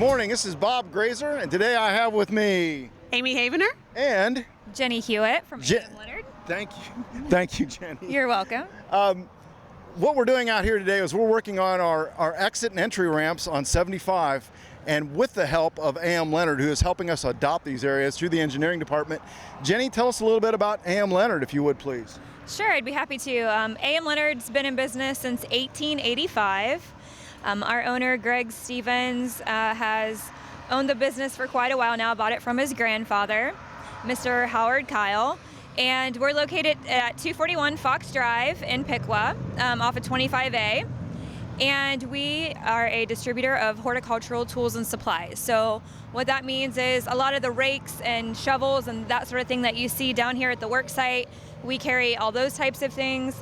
morning, this is Bob Graeser, and today I have with me Amy Havenar and Jenny Hewitt from AM Leonard. Thank you, Jenny. You're welcome. What we're doing out here today is we're working on our exit and entry ramps on 75, and with the help of AM Leonard, who is helping us adopt these areas through the engineering department. Jenny, tell us a little bit about AM Leonard, if you would, please. Sure, I'd be happy to. AM Leonard's been in business since 1885. Our owner, Greg Stevens, has owned the business for quite a while now, bought it from his grandfather, Mr. Howard Kyle. And we're located at 241 Fox Drive in Piqua, off of 25A. And we are a distributor of horticultural tools and supplies. So what that means is a lot of the rakes and shovels and that sort of thing that you see down here at the work site, we carry all those types of things.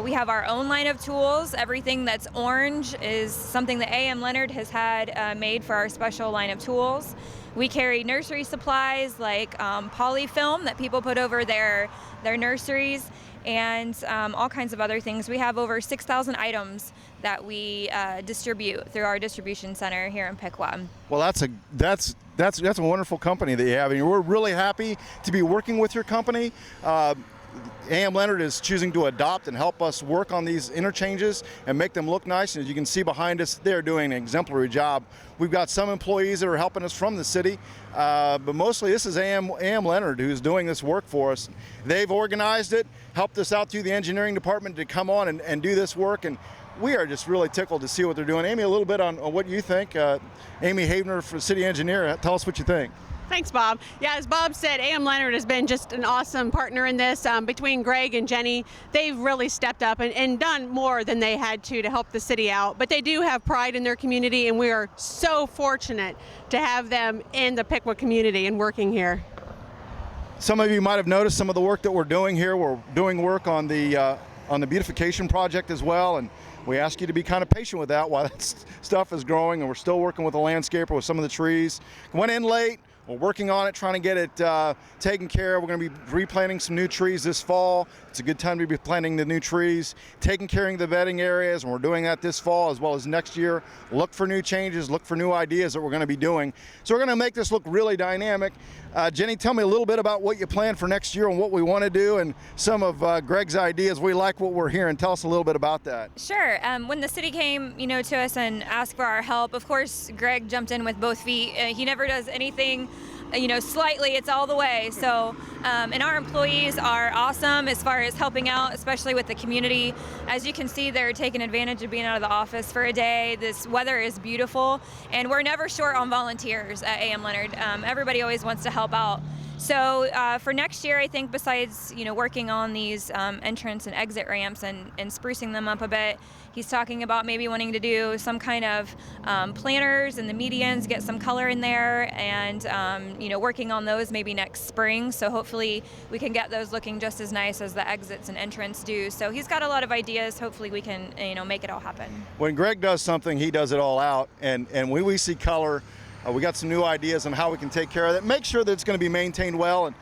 We have our own line of tools. Everything that's orange is something that AM Leonard has had made for our special line of tools. We carry nursery supplies like polyfilm that people put over their nurseries, and all kinds of other things. We have over 6,000 items that we distribute through our distribution center here in Piqua. Well, that's a wonderful company that you have, and we're really happy to be working with your company. AM Leonard is choosing to adopt and help us work on these interchanges and make them look nice. And as you can see behind us, they're doing an exemplary job. We've got some employees that are helping us from the city, but mostly this is AM Leonard who's doing this work for us. They've organized it, helped us out through the engineering department to come on and do this work, and we are just really tickled to see what they're doing. Amy, a little bit on what you think. Amy Havenar, for city engineer, tell us what you think. Thanks, Bob. Yeah, as Bob said, AM Leonard has been just an awesome partner in this. Between Greg and Jenny, they've really stepped up and done more than they had to help the city out. But they do have pride in their community, and we are so fortunate to have them in the Piqua community and working here. Some of you might have noticed some of the work that we're doing here. We're doing work on the beautification project as well, and we ask you to be kind of patient with that while that stuff is growing, and we're still working with a landscaper with some of the trees. Went in late. We're working on it, trying to get it taken care of. We're going to be replanting some new trees this fall. It's a good time to be planting the new trees, taking care of the bedding areas, and we're doing that this fall as well as next year. Look for new changes, look for new ideas that we're going to be doing. So we're going to make this look really dynamic. Jenny, tell me a little bit about what you plan for next year and what we want to do, and some of Greg's ideas. We like what we're hearing. Tell us a little bit about that. Sure. When the city came, to us and asked for our help, of course, Greg jumped in with both feet. He never does anything slightly, it's all the way. So, and our employees are awesome as far as helping out, especially with the community. As you can see, they're taking advantage of being out of the office for a day. This weather is beautiful, and we're never short on volunteers at AM Leonard. Everybody always wants to help out. So for next year, I think besides working on these entrance and exit ramps and sprucing them up a bit, he's talking about maybe wanting to do some kind of planters and the medians, get some color in there, and working on those maybe next spring. So hopefully we can get those looking just as nice as the exits and entrance do. So he's got a lot of ideas. Hopefully we can make it all happen. When Greg does something, he does it all out, and when we see color, we got some new ideas on how we can take care of it. Make sure that it's going to be maintained well. And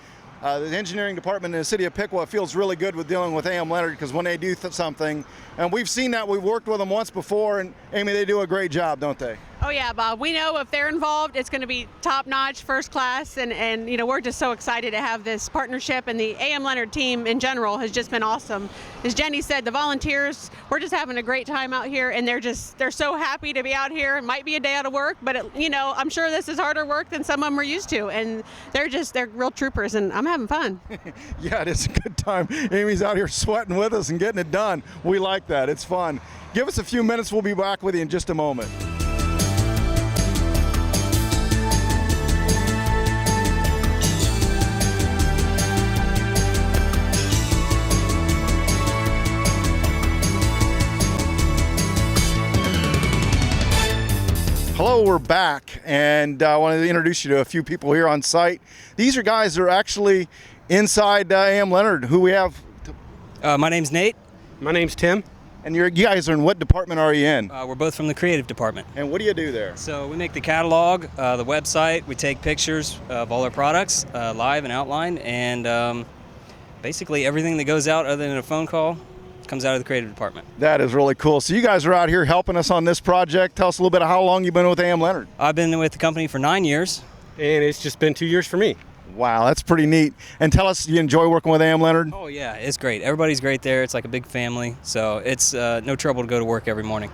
the engineering department in the city of Piqua feels really good with dealing with AM Leonard, because when they do something, and we've seen that, we've worked with them once before, and Amy, they do a great job, don't they? Oh yeah, Bob. We know if they're involved, it's going to be top-notch, first class, and we're just so excited to have this partnership, and the AM Leonard team in general has just been awesome. As Jenny said, the volunteers, we're just having a great time out here, and they're so happy to be out here. It might be a day out of work, but I'm sure this is harder work than some of them are used to, and they're real troopers, and I'm having fun. Yeah, it is a good time. Amy's out here sweating with us and getting it done. We like that. It's fun. Give us a few minutes. We'll be back with you in just a moment. Hello, we're back, and I wanted to introduce you to a few people here on site. These are guys that are actually inside AM Leonard. Who we have? My name's Nate. My name's Tim. And you guys are in what department are you in? We're both from the creative department. And what do you do there? So we make the catalog, the website. We take pictures of all our products, live and outline, and basically everything that goes out other than a phone call comes out of the creative department. That is really cool. So you guys are out here helping us on this project. Tell us a little bit of how long you've been with A.M. Leonard. I've been with the company for 9 years. And it's just been 2 years for me. Wow, that's pretty neat. And tell us, you enjoy working with A.M. Leonard? Oh yeah, it's great. Everybody's great there. It's like a big family, so it's no trouble to go to work every morning.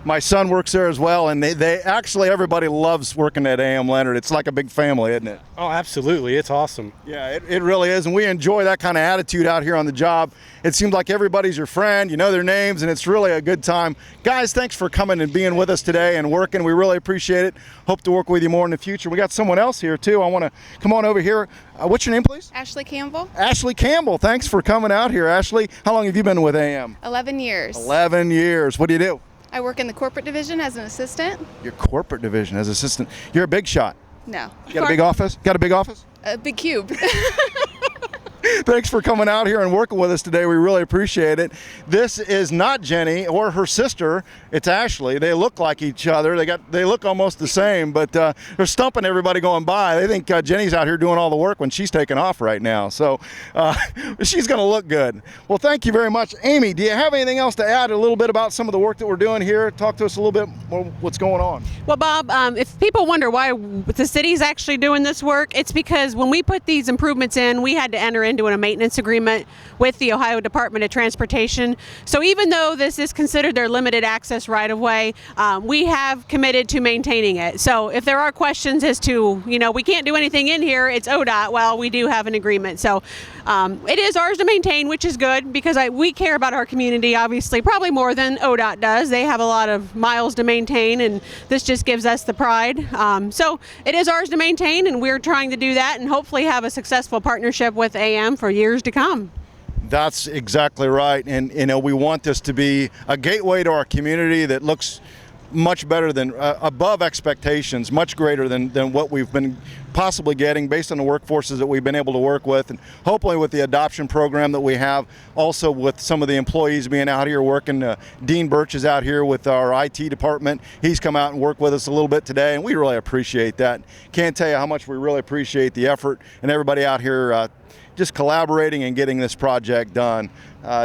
My son works there as well, and they actually, everybody loves working at A.M. Leonard. It's like a big family, isn't it? Oh, absolutely. It's awesome. Yeah, it really is, and we enjoy that kind of attitude out here on the job. It seems like everybody's your friend, you know their names, and it's really a good time. Guys, thanks for coming and being with us today and working. We really appreciate it. Hope to work with you more in the future. We got someone else here, too. I want to come on over here. What's your name, please? Ashley Campbell. Ashley Campbell. Thanks for coming out here, Ashley. How long have you been with AM? 11 years. 11 years. What do you do? I work in the corporate division as an assistant. Your corporate division as assistant. You're a big shot. No. You got a big office? Got a big office? A big cube. Thanks for coming out here and working with us today. We really appreciate it. This is not Jenny or her sister. It's Ashley. They look like each other. They look almost the same, but they're stumping everybody going by. They think Jenny's out here doing all the work when she's taking off right now. So she's going to look good. Well, thank you very much. Amy, do you have anything else to add a little bit about some of the work that we're doing here? Talk to us a little bit more what's going on. Well, Bob, if people wonder why the city's actually doing this work, it's because when we put these improvements in, we had to enter into a maintenance agreement with the Ohio Department of Transportation. So even though this is considered their limited access right-of-way, we have committed to maintaining it. So if there are questions as to, we can't do anything in here, it's ODOT, well, we do have an agreement. So it is ours to maintain, which is good because we care about our community, obviously, probably more than ODOT does. They have a lot of miles to maintain, and this just gives us the pride. So it is ours to maintain, and we're trying to do that and hopefully have a successful partnership with AM for years to come. That's exactly right. And, we want this to be a gateway to our community that looks much better than above expectations, much greater than what we've been possibly getting based on the workforces that we've been able to work with, and hopefully with the adoption program that we have, also with some of the employees being out here working. Dean Birch is out here with our IT department. He's come out and worked with us a little bit today, and we really appreciate that. Can't tell you how much we really appreciate the effort and everybody out here just collaborating and getting this project done.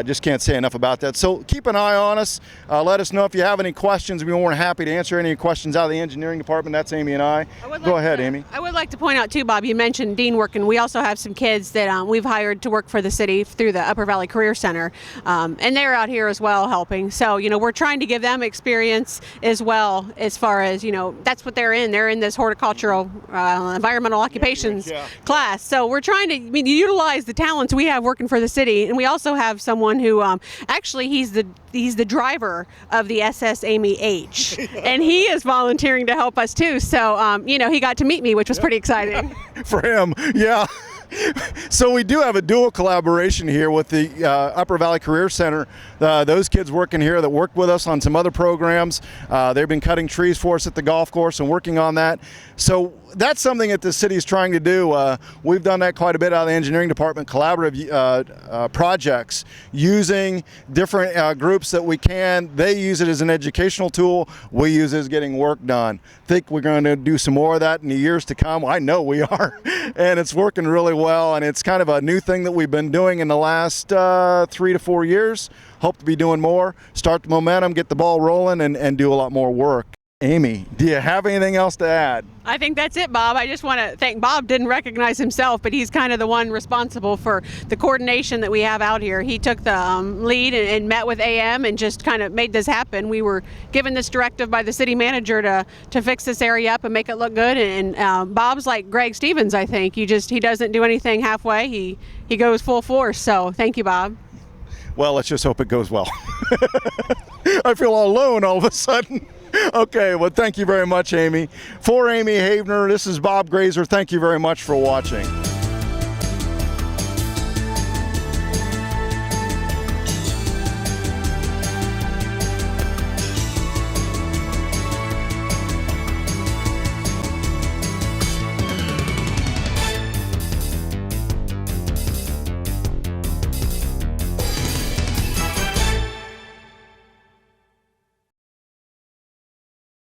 Just can't say enough about that. So keep an eye on us. Let us know if you have any questions. We're more happy to answer any questions out of the engineering department. That's Amy and I. Go ahead, Amy. I would like to point out too, Bob, you mentioned Dean working. We also have some kids that we've hired to work for the city through the Upper Valley Career Center. And they're out here as well helping. So, we're trying to give them experience as well as far as, that's what they're in. They're in this horticultural environmental occupations class. So we're trying to utilize the talents we have working for the city. And we also have someone who actually he's the driver of the SS Amy H. And he is volunteering to help us too. So, he got to meet me, which was pretty exciting. For him, yeah. So we do have a dual collaboration here with the Upper Valley Career Center. Those kids working here that worked with us on some other programs. They've been cutting trees for us at the golf course and working on that. So that's something that the city is trying to do. We've done that quite a bit out of the engineering department, collaborative projects using different groups that we can. They use it as an educational tool. We use it as getting work done. Think we're going to do some more of that in the years to come. I know we are. And it's working really well. And it's kind of a new thing that we've been doing in the last 3 to 4 years. Hope to be doing more, start the momentum, get the ball rolling, and do a lot more work. Amy, do you have anything else to add? I think that's it, Bob. I just want to thank Bob. Didn't recognize himself, but he's kind of the one responsible for the coordination that we have out here. He took the lead and met with AM and just kind of made this happen. We were given this directive by the city manager to fix this area up and make it look good. And Bob's like Greg Stevens, I think. He doesn't do anything halfway. He goes full force. So thank you, Bob. Well, let's just hope it goes well. I feel all alone all of a sudden. Okay, well, thank you very much, Amy. For Amy Havenar, this is Bob Graeser. Thank you very much for watching.